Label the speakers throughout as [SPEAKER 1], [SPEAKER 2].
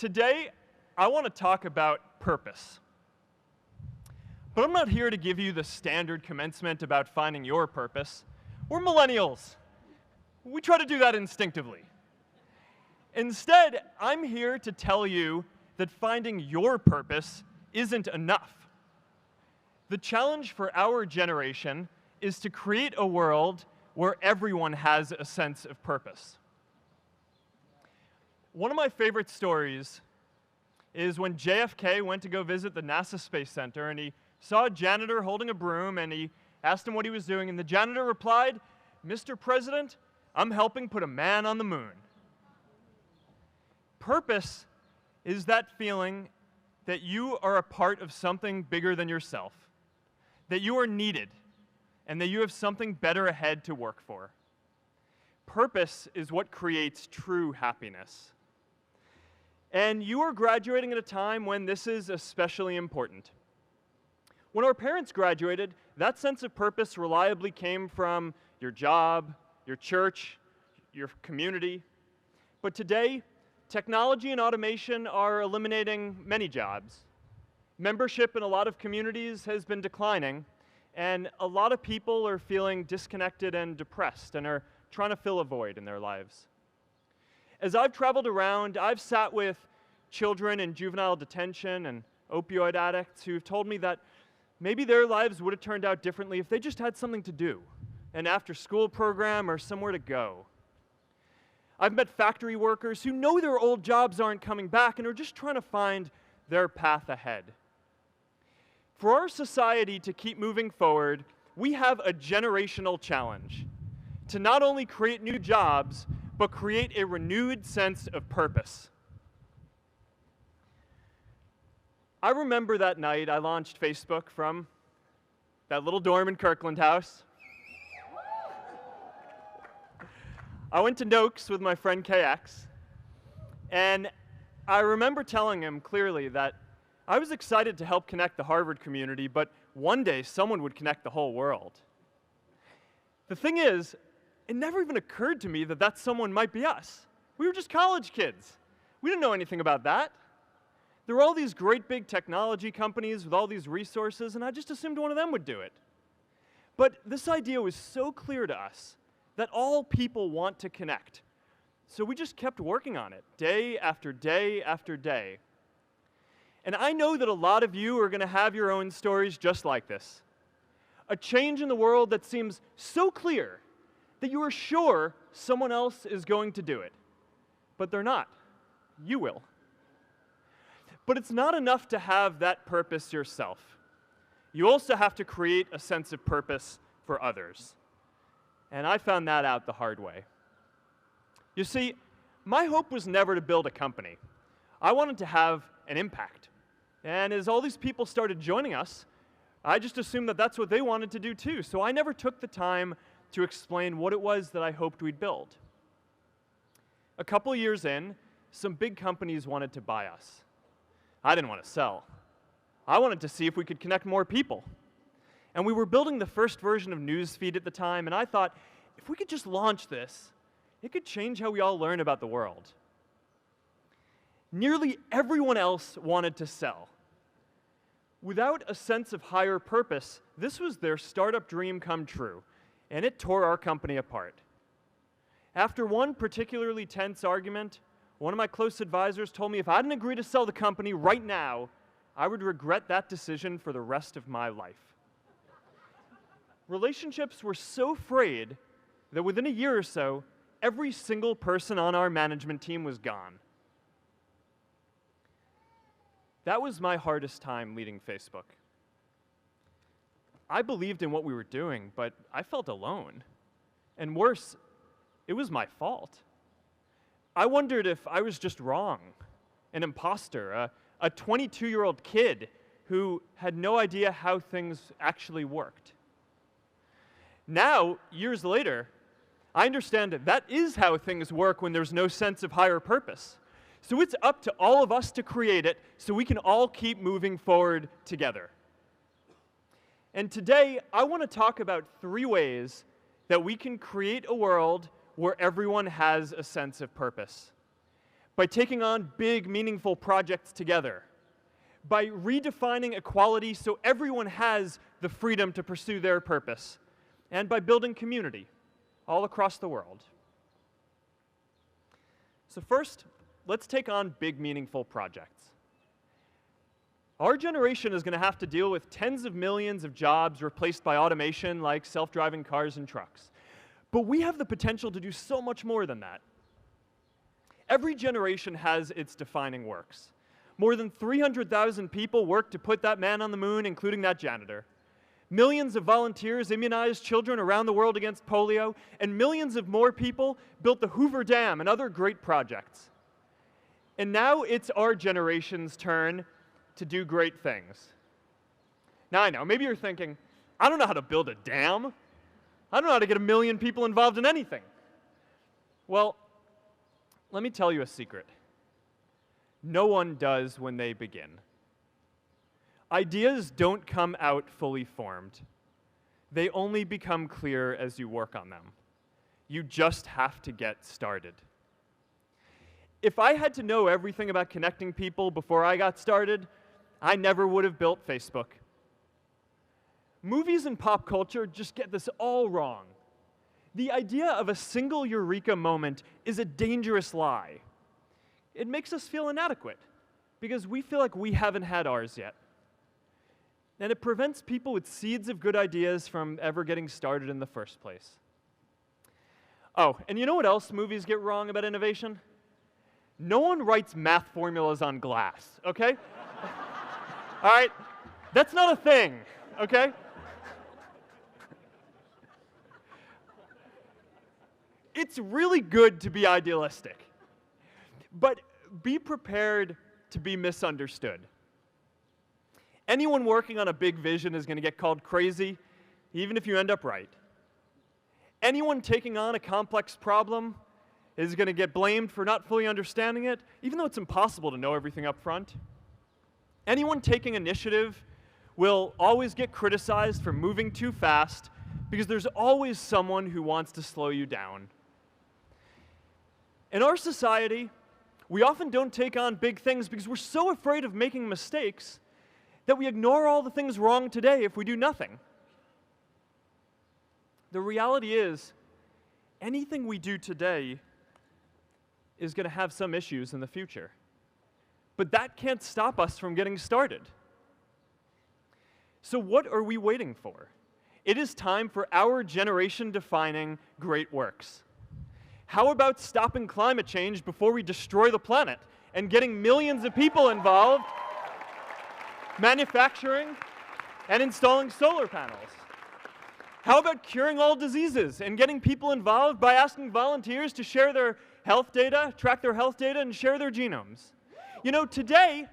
[SPEAKER 1] Today, I want to talk about purpose. But I'm not here to give you the standard commencement about finding your purpose. We're millennials. We try to do that instinctively. Instead, I'm here to tell you that finding your purpose isn't enough. The challenge for our generation is to create a world where everyone has a sense of purpose. One of my favorite stories is when JFK went to go visit the NASA Space Center, and he saw a janitor holding a broom, and he asked him what he was doing, and the janitor replied, "Mr. President, I'm helping put a man on the moon." Purpose is that feeling that you are a part of something bigger than yourself, that you are needed, and that you have something better ahead to work for. Purpose is what creates true happiness. And you are graduating at a time when this is especially important. When our parents graduated, that sense of purpose reliably came from your job, your church, your community. But today, technology and automation are eliminating many jobs. Membership in a lot of communities has been declining, and a lot of people are feeling disconnected and depressed and are trying to fill a void in their lives. As I've traveled around, I've sat with children in juvenile detention and opioid addicts who've told me that maybe their lives would have turned out differently if they just had something to do, an after-school program or somewhere to go. I've met factory workers who know their old jobs aren't coming back and are just trying to find their path ahead. For our society to keep moving forward, we have a generational challenge to not only create new jobs, but create a renewed sense of purpose. I remember that night I launched Facebook from that little dorm in Kirkland House. I went to Noakes with my friend KX, and I remember telling him clearly that I was excited to help connect the Harvard community, but one day someone would connect the whole world. The thing is, it never even occurred to me that that someone might be us. We were just college kids. We didn't know anything about that. There were all these great big technology companies with all these resources, and I just assumed one of them would do it. But this idea was so clear to us that all people want to connect. So we just kept working on it, day after day after day. And I know that a lot of you are going to have your own stories just like this. A change in the world that seems so clear that you are sure someone else is going to do it. But they're not. You will. But it's not enough to have that purpose yourself. You also have to create a sense of purpose for others. And I found that out the hard way. You see, my hope was never to build a company. I wanted to have an impact. And as all these people started joining us, I just assumed that that's what they wanted to do too. So I never took the time to explain what it was that I hoped we'd build. A couple years in, some big companies wanted to buy us. I didn't want to sell. I wanted to see if we could connect more people. And we were building the first version of Newsfeed at the time, and I thought, if we could just launch this, it could change how we all learn about the world. Nearly everyone else wanted to sell. Without a sense of higher purpose, this was their startup dream come true, and it tore our company apart. After one particularly tense argument, one of my close advisors told me if I didn't agree to sell the company right now, I would regret that decision for the rest of my life. Relationships were so frayed that within a year or so, every single person on our management team was gone. That was my hardest time leading Facebook. I believed in what we were doing, but I felt alone. And worse, it was my fault. I wondered if I was just wrong, an imposter, a 22-year-old kid who had no idea how things actually worked. Now, years later, I understand that is how things work when there's no sense of higher purpose. So it's up to all of us to create it so we can all keep moving forward together. And today, I want to talk about 3 ways that we can create a world where everyone has a sense of purpose. by taking on big, meaningful projects together, by redefining equality so everyone has the freedom to pursue their purpose, and by building community all across the world. So first, let's take on big, meaningful projects. Our generation is going to have to deal with tens of millions of jobs replaced by automation like self-driving cars and trucks. But we have the potential to do so much more than that. Every generation has its defining works. More than 300,000 people worked to put that man on the moon, including that janitor. Millions of volunteers immunized children around the world against polio, and millions of more people built the Hoover Dam and other great projects. And now it's our generation's turn to do great things. Now I know, maybe you're thinking, I don't know how to build a dam. I don't know how to get 1 million people involved in anything. Well, let me tell you a secret. No one does when they begin. Ideas don't come out fully formed. They only become clear as you work on them. You just have to get started. If I had to know everything about connecting people before I got started, I never would have built Facebook. Movies and pop culture just get this all wrong. The idea of a single eureka moment is a dangerous lie. It makes us feel inadequate because we feel like we haven't had ours yet. And it prevents people with seeds of good ideas from ever getting started in the first place. Oh, and you know what else movies get wrong about innovation? No one writes math formulas on glass, okay? All right? That's not a thing, okay? It's really good to be idealistic, but be prepared to be misunderstood. Anyone working on a big vision is going to get called crazy, even if you end up right. Anyone taking on a complex problem is going to get blamed for not fully understanding it, even though it's impossible to know everything up front. Anyone taking initiative will always get criticized for moving too fast because there's always someone who wants to slow you down. In our society, we often don't take on big things because we're so afraid of making mistakes that we ignore all the things wrong today if we do nothing. The reality is, anything we do today is going to have some issues in the future. But that can't stop us from getting started. So what are we waiting for? It is time for our generation-defining great works. How about stopping climate change before we destroy the planet and getting millions of people involved, manufacturing and installing solar panels? How about curing all diseases and getting people involved by asking volunteers to share their health data, track their health data, and share their genomes? You know, today,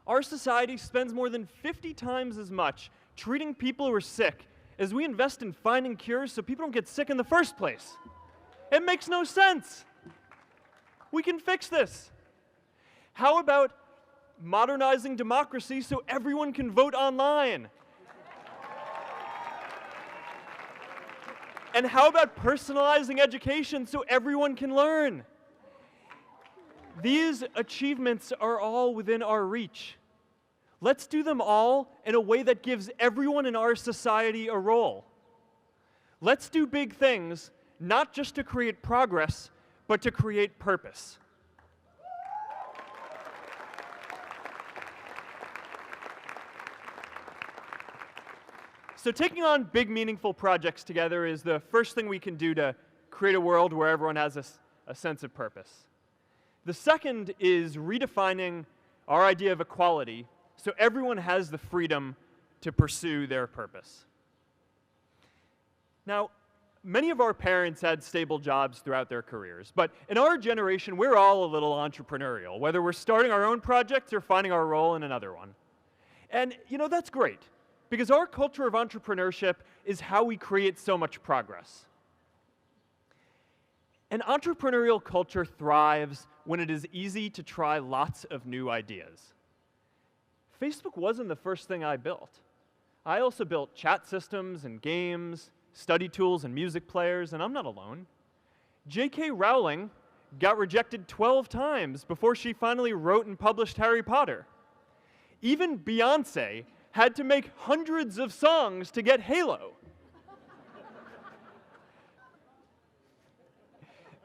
[SPEAKER 1] our society spends more than 50 times as much treating people who are sick as we invest in finding cures so people don't get sick in the first place. It makes no sense. We can fix this. How about modernizing democracy so everyone can vote online? And how about personalizing education so everyone can learn? These achievements are all within our reach. Let's do them all in a way that gives everyone in our society a role. Let's do big things, not just to create progress, but to create purpose. So taking on big, meaningful projects together is the first thing we can do to create a world where everyone has a sense of purpose. The second is redefining our idea of equality so everyone has the freedom to pursue their purpose. Now, many of our parents had stable jobs throughout their careers, but in our generation, we're all a little entrepreneurial, whether we're starting our own projects or finding our role in another one. And, you know, that's great, because our culture of entrepreneurship is how we create so much progress. An entrepreneurial culture thrives when it is easy to try lots of new ideas. Facebook wasn't the first thing I built. I also built chat systems and games, study tools and music players, and I'm not alone. J.K. Rowling got rejected 12 times before she finally wrote and published Harry Potter. Even Beyoncé had to make hundreds of songs to get Halo.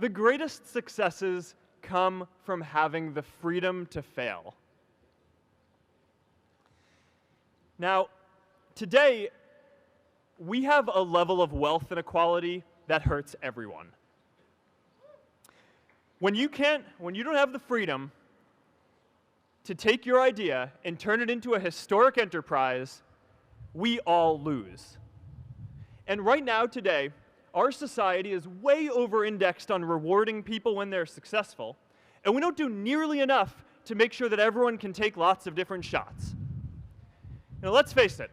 [SPEAKER 1] The greatest successes come from having the freedom to fail. Now, today, we have a level of wealth inequality that hurts everyone. When you don't have the freedom to take your idea and turn it into a historic enterprise, we all lose. And right now, today, our society is way over-indexed on rewarding people when they're successful, and we don't do nearly enough to make sure that everyone can take lots of different shots. Now, let's face it,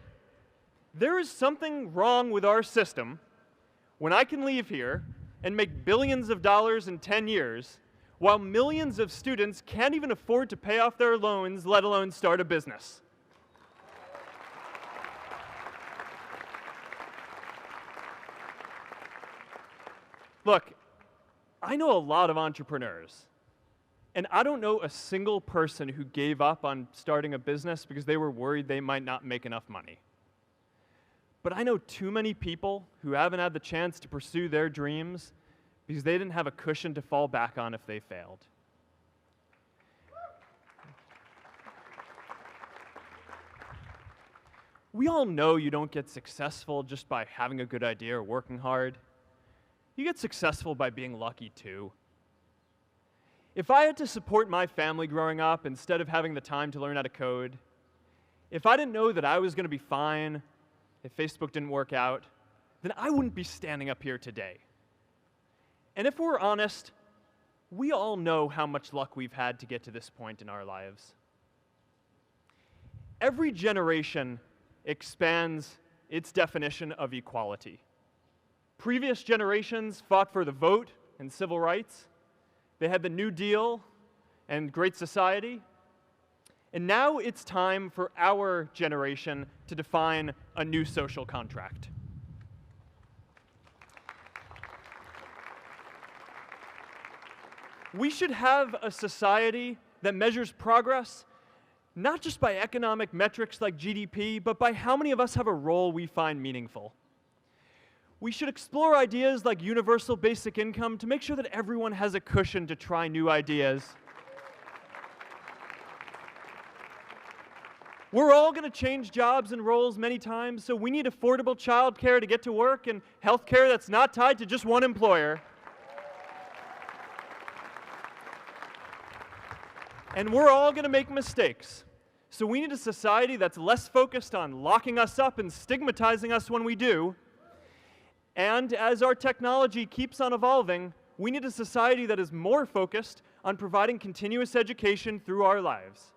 [SPEAKER 1] there is something wrong with our system when I can leave here and make billions of dollars in 10 years, while millions of students can't even afford to pay off their loans, let alone start a business. Look, I know a lot of entrepreneurs, and I don't know a single person who gave up on starting a business because they were worried they might not make enough money. But I know too many people who haven't had the chance to pursue their dreams because they didn't have a cushion to fall back on if they failed. We all know you don't get successful just by having a good idea or working hard. You get successful by being lucky too. If I had to support my family growing up instead of having the time to learn how to code, if I didn't know that I was going to be fine if Facebook didn't work out, then I wouldn't be standing up here today. And if we're honest, we all know how much luck we've had to get to this point in our lives. Every generation expands its definition of equality. Previous generations fought for the vote and civil rights. They had the New Deal and Great Society. And now it's time for our generation to define a new social contract. We should have a society that measures progress not just by economic metrics like GDP, but by how many of us have a role we find meaningful. We should explore ideas like universal basic income to make sure that everyone has a cushion to try new ideas. We're all going to change jobs and roles many times, so we need affordable childcare to get to work and healthcare that's not tied to just one employer. And we're all going to make mistakes. So we need a society that's less focused on locking us up and stigmatizing us when we do. And as our technology keeps on evolving, we need a society that is more focused on providing continuous education through our lives.